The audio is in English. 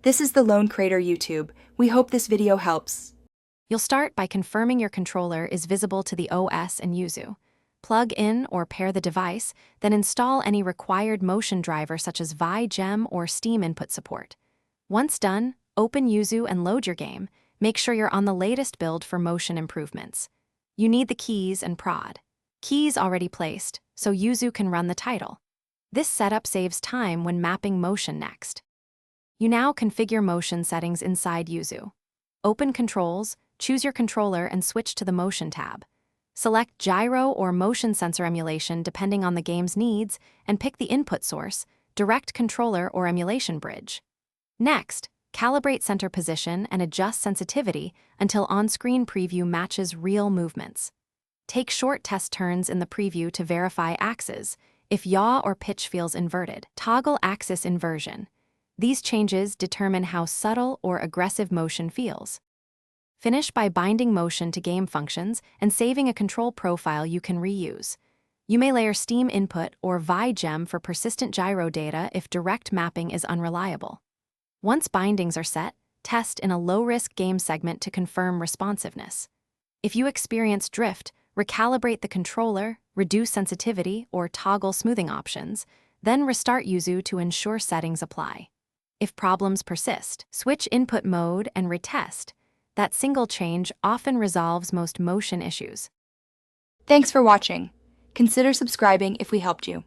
This is the Lone Crater YouTube. We hope this video helps. You'll start by confirming your controller is visible to the OS and Yuzu. Plug in or pair the device, then install any required motion driver such as Vi, Gem, or Steam input support. Once done, open Yuzu and load your game. Make sure you're on the latest build for motion improvements. You need the keys and prod. Keys already placed, so Yuzu can run the title. This setup saves time when mapping motion next. You now configure motion settings inside Yuzu. Open Controls, choose your controller and switch to the Motion tab. Select Gyro or Motion Sensor Emulation depending on the game's needs, and pick the input source, Direct Controller or Emulation Bridge. Next, calibrate center position and adjust sensitivity until on-screen preview matches real movements. Take short test turns in the preview to verify axes. If yaw or pitch feels inverted, toggle axis inversion. These changes determine how subtle or aggressive motion feels. Finish by binding motion to game functions and saving a control profile you can reuse. You may layer Steam input or Vi Gem for persistent gyro data if direct mapping is unreliable. Once bindings are set, test in a low-risk game segment to confirm responsiveness. If you experience drift, recalibrate the controller, reduce sensitivity, or toggle smoothing options, then restart Yuzu to ensure settings apply. If problems persist, switch input mode and retest. That single change often resolves most motion issues. Thanks for watching. Consider subscribing if we helped you.